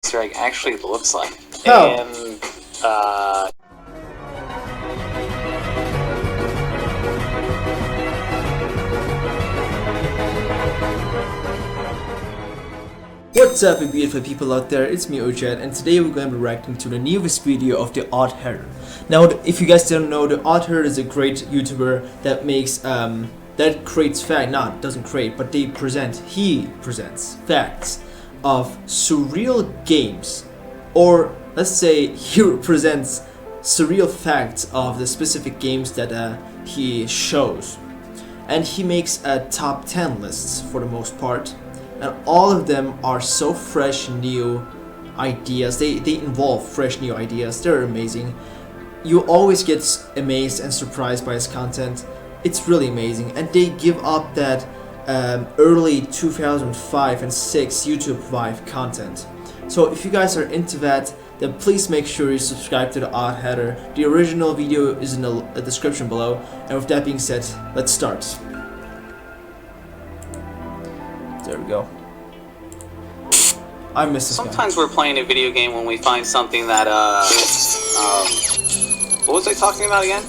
Easter egg actually looks like. Oh. And, What's up, you beautiful people out there, it's me Ojed, and today we're going to be reacting to the newest video of the Odd Hatter. Now, if you guys don't know, the Odd Hatter is a great YouTuber that makes, that creates facts, doesn't create, but he presents facts of surreal games, or let's say he presents surreal facts of the specific games that he shows. And he makes top 10 lists for the most part. And all of them are so fresh, new ideas. They involve fresh, new ideas. They're amazing. You always get amazed and surprised by his content. It's really amazing. And they give up that early 2005 and 6 YouTube Vive content. So if you guys are into that, then please make sure you subscribe to the Odd Hatter. The original video is in the description below. And with that being said, let's start. There we go. I miss this guy. sometimes we're playing a video game when we find something that, what was I talking about again?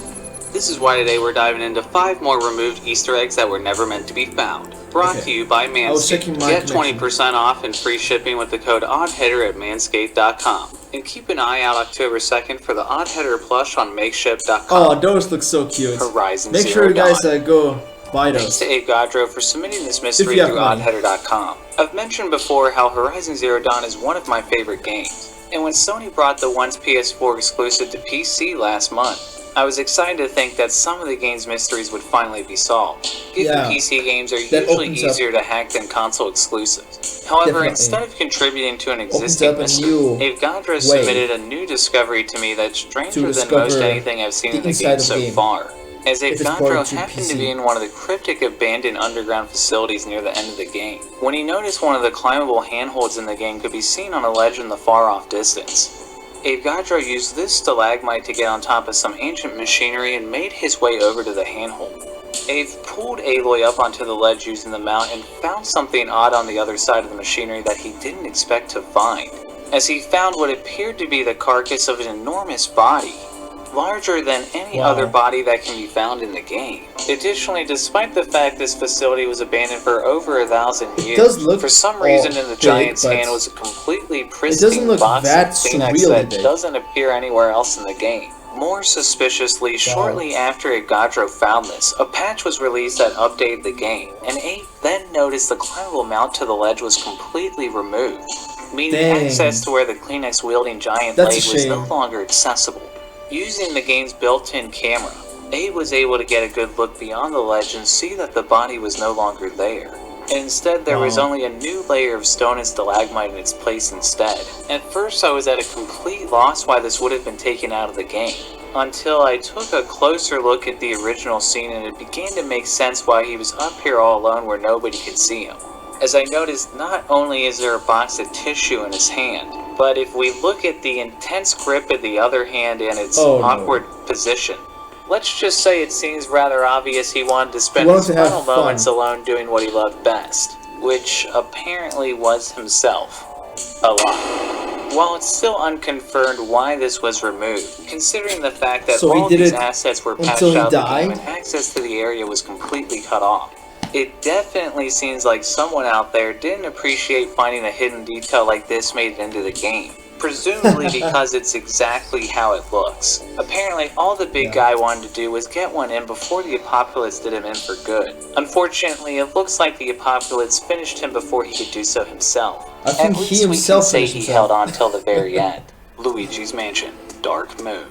This is why today we're diving into 5 more removed Easter eggs that were never meant to be found. Brought to you by Manscaped. Get 20% off and free shipping with the code OddHatter at manscaped.com. And keep an eye out October 2nd for the Odd Hatter plush on makeshift.com. Oh, those look so cute. Horizon Make Zero sure you guys Dawn. go buy Thanks those. to Abe Godreau for submitting this mystery you have through money. oddhatter.com. I've mentioned before how Horizon Zero Dawn is one of my favorite games, and when Sony brought the once PS4 exclusive to PC last month, I was excited to think that some of the game's mysteries would finally be solved. Given PC games are usually easier to hack than console exclusives. However, instead of contributing to an existing mystery, Abe Godreau submitted a new discovery to me that's stranger than most anything I've seen in the game so far. As Abe Godreau happened to be in one of the cryptic abandoned underground facilities near the end of the game, when he noticed one of the climbable handholds in the game could be seen on a ledge in the far-off distance. Abe Godreau used this stalagmite to get on top of some ancient machinery and made his way over to the handhold. Abe pulled Aloy up onto the ledge using the mount and found something odd on the other side of the machinery that he didn't expect to find, as he found what appeared to be the carcass of an enormous body, larger than any other body that can be found in the game. Additionally, despite the fact this facility was abandoned for over 1,000 years, for some reason in the giant's hand was a completely pristine box of Kleenex that doesn't appear anywhere else in the game. More suspiciously, shortly after Abe Godreau found this, a patch was released that updated the game, and Abe then noticed the climbable mount to the ledge was completely removed, meaning access to where the Kleenex-wielding giant lay was no longer accessible. Using the game's built-in camera, Abe was able to get a good look beyond the ledge and see that the body was no longer there. Instead, there was only a new layer of stone and stalagmite in its place instead. At first, I was at a complete loss why this would have been taken out of the game, until I took a closer look at the original scene and it began to make sense why he was up here all alone where nobody could see him. As I noticed, not only is there a box of tissue in his hand, but if we look at the intense grip of the other hand and its awkward position, let's just say it seems rather obvious he wanted to spend his final moments alone doing what he loved best, which apparently was himself. A lot. While it's still unconfirmed why this was removed, considering the fact that all of these assets were patched out of the game and access to the area was completely cut off, it definitely seems like someone out there didn't appreciate finding a hidden detail like this made it into the game. Presumably because it's exactly how it looks. Apparently, all the big guy wanted to do was get one in before the apocalypse did him in for good. Unfortunately, it looks like the apocalypse finished him before he could do so himself. At least we can say he held on till the very end. Luigi's Mansion, Dark Moon.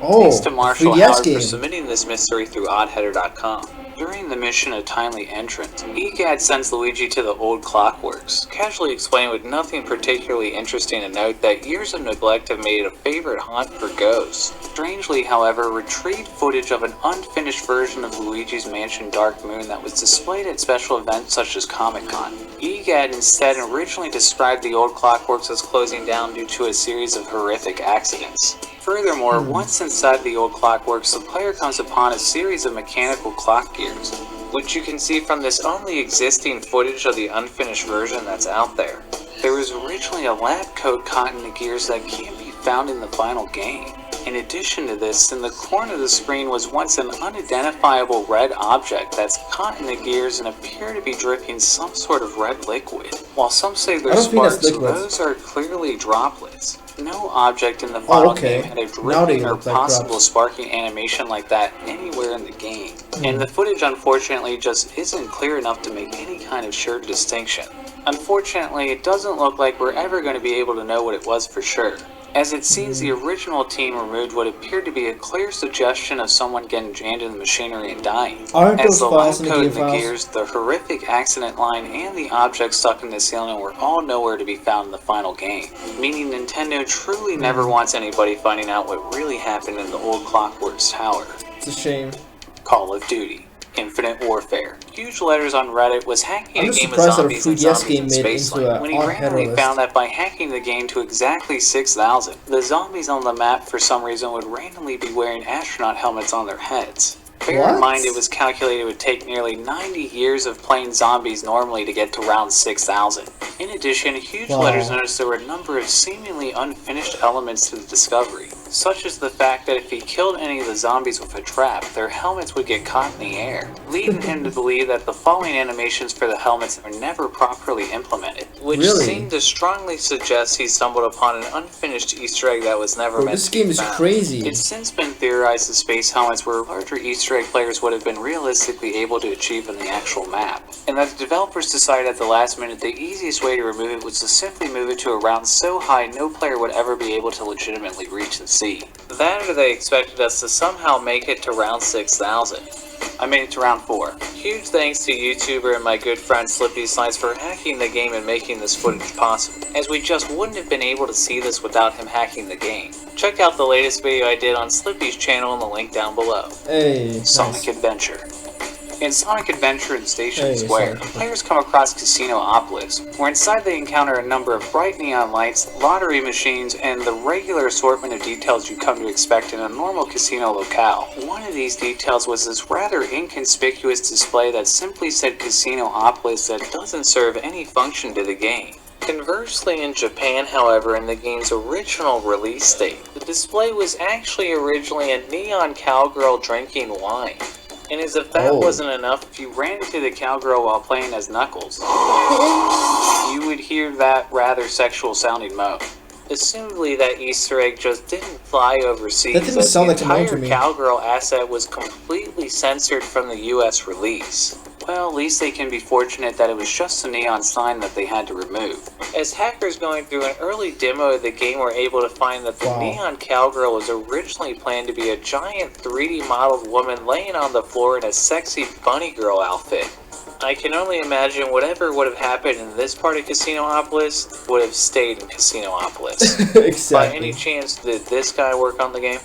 Thanks to Marshall Howard for submitting this mystery through oddhatter.com. During the mission A Timely Entrance, EGAD sends Luigi to the old clockworks, casually explaining with nothing particularly interesting to note that years of neglect have made it a favorite haunt for ghosts. Strangely, however, retrieved footage of an unfinished version of Luigi's Mansion Dark Moon that was displayed at special events such as Comic-Con. EGAD instead originally described the old clockworks as closing down due to a series of horrific accidents. Furthermore, once inside the old clockworks, the player comes upon a series of mechanical clock gears, which you can see from this only existing footage of the unfinished version that's out there. There was originally a lab coat caught in the gears that can't be found in the final game. In addition to this, in the corner of the screen was once an unidentifiable red object that's caught in the gears and appear to be dripping some sort of red liquid. While some say they're sparks, those are clearly droplets. No object in the final game had a dripping or possible sparking animation like that anywhere in the game. And the footage unfortunately just isn't clear enough to make any kind of sure distinction. Unfortunately, it doesn't look like we're ever going to be able to know what it was for sure, as it seems the original team removed what appeared to be a clear suggestion of someone getting jammed in the machinery and dying. As the lab coat in the gears, the horrific accident line, and the object stuck in the ceiling were all nowhere to be found in the final game, meaning Nintendo truly never wants anybody finding out what really happened in the old Clockworks Tower. It's a shame. Call of Duty. Infinite Warfare. Huge letters on Reddit was hacking a game of zombies and zombies in Spaceland when he randomly found that by hacking the game to exactly 6,000, the zombies on the map for some reason would randomly be wearing astronaut helmets on their heads. Bear in mind it was calculated it would take nearly 90 years of playing zombies normally to get to round 6,000. In addition, huge letters noticed there were a number of seemingly unfinished elements to the discovery, such as the fact that if he killed any of the zombies with a trap, their helmets would get caught in the air, leading him to believe that the following animations for the helmets were never properly implemented, which seemed to strongly suggest he stumbled upon an unfinished Easter egg that was never meant to be found. This game is crazy. It's since been theorized the space helmets were larger Easter egg players would have been realistically able to achieve in the actual map, and that the developers decided at the last minute the easiest way to remove it was to simply move it to a round so high no player would ever be able to legitimately reach the sea. That or they expected us to somehow make it to round 6,000. I made it to round 4. Huge thanks to YouTuber and my good friend Slippy Slice for hacking the game and making this footage possible, as we just wouldn't have been able to see this without him hacking the game. Check out the latest video I did on Slippy's channel in the link down below. Sonic Adventure. In Sonic Adventure in Station Square, players come across Casino-opolis, where inside they encounter a number of bright neon lights, lottery machines, and the regular assortment of details you come to expect in a normal casino locale. One of these details was this rather inconspicuous display that simply said Casino-opolis that doesn't serve any function to the game. Conversely, in Japan, however, in the game's original release date, the display was actually originally a neon cowgirl drinking wine. And as if that wasn't enough, if you ran into the cowgirl while playing as Knuckles, you would hear that rather sexual sounding moan. Assumedly, that Easter egg just didn't fly overseas, that didn't sound like the entire cowgirl asset was completely censored from the US release. Well, at least they can be fortunate that it was just a neon sign that they had to remove. As hackers going through an early demo of the game were able to find that the neon cowgirl was originally planned to be a giant 3D modeled woman laying on the floor in a sexy bunny girl outfit. I can only imagine whatever would have happened in this part of Casino-opolis would have stayed in Casino-opolis. Exactly. By any chance, did this guy work on the game?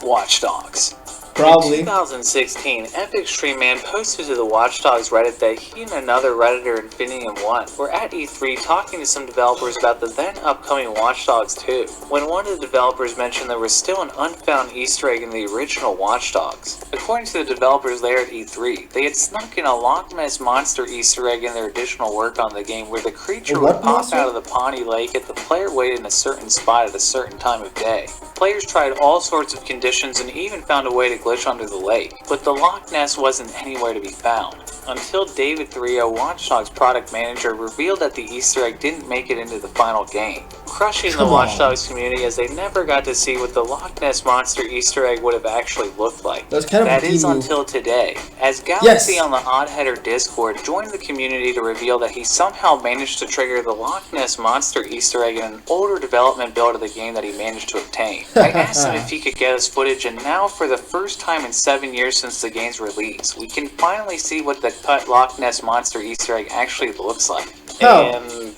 Watch Dogs. Probably. In 2016, Epic Stream Man posted to the Watch Dogs Reddit that he and another Redditor, Infinium1, were at E3 talking to some developers about the then upcoming Watch Dogs 2, when one of the developers mentioned there was still an unfound Easter egg in the original Watch Dogs. According to the developers there at E3, they had snuck in a Loch Ness Monster Easter egg in their additional work on the game where the creature would pop out of the Pawnee Lake if the player waited in a certain spot at a certain time of day. Players tried all sorts of conditions and even found a way to glitch under the lake, but the Loch Ness wasn't anywhere to be found, until David Thrio, Watch Dogs product manager, revealed that the Easter egg didn't make it into the final game, crushing the Watch Dogs community as they never got to see what the Loch Ness Monster Easter egg would have actually looked like. That is until today, as Galaxy on the Odd Header Discord joined the community to reveal that he somehow managed to trigger the Loch Ness Monster Easter egg in an older development build of the game that he managed to obtain. I asked him if he could get us footage, and now for the first time in 7 years since the game's release, we can finally see what the cut Loch Ness Monster Easter egg actually looks like. And,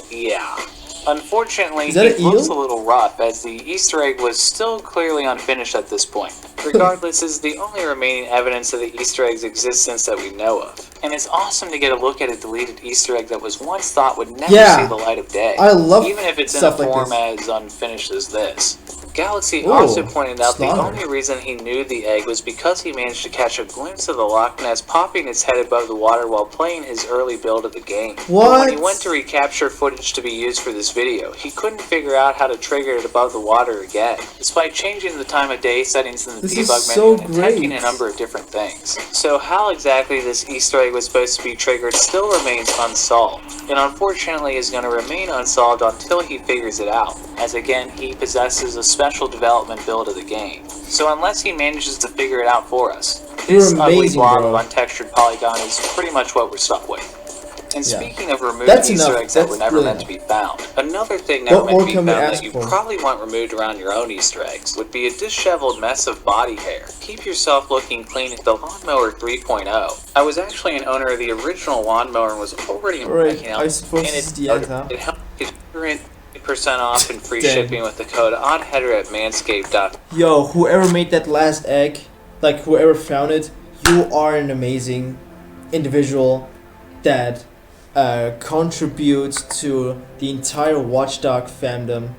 yeah. Unfortunately, it looks a little rough, as the Easter egg was still clearly unfinished at this point. Regardless, this is the only remaining evidence of the Easter egg's existence that we know of. And it's awesome to get a look at a deleted Easter egg that was once thought would never see the light of day. I love even if it's in a form as unfinished as this. Galaxy Ooh, also pointed out the slaughter. only reason he knew the egg was because he managed to catch a glimpse of the Loch Ness popping its head above the water while playing his early build of the game. But when he What? went to recapture footage to be used for this video, he couldn't figure out how to trigger it above the water again, despite changing the time of day settings in the This is debug so menu and attempting great. a number of different things. So how exactly this Easter egg was supposed to be triggered still remains unsolved, and unfortunately is going to remain unsolved until he figures it out, as again he possesses a special development build of the game. So unless he manages to figure it out for us, this You're ugly amazing, blob bro. of untextured polygon is pretty much what we're stuck with. And Yeah. speaking of removing That's Easter enough. eggs that That's were never really meant to be found, another thing What never meant more to be can found we that ask you for? probably want removed around your own Easter eggs would be a disheveled mess of body hair. Keep yourself looking clean with the Lawnmower 3.0. I was actually an owner of the original lawnmower and was already Alright, checking out, I suppose and this is the end, huh? it helped get 30% off and free Dang. shipping with the code oddheader at manscaped.com. Yo, whoever made that last egg, like whoever found it, you are an amazing individual that contributes to the entire Watchdog fandom.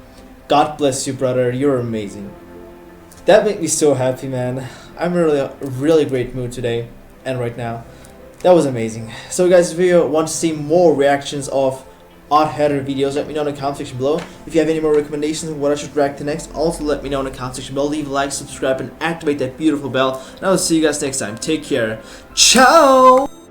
God bless you, brother. You're amazing. That made me so happy, man. I'm in a really great mood today and right now. That was amazing. So guys, if you want to see more reactions of Odd Header videos, let me know in the comment section below. If you have any more recommendations of what I should react to next, also let me know in the comment section below. Leave a like, subscribe, and activate that beautiful bell. And I will see you guys next time. Take care. Ciao!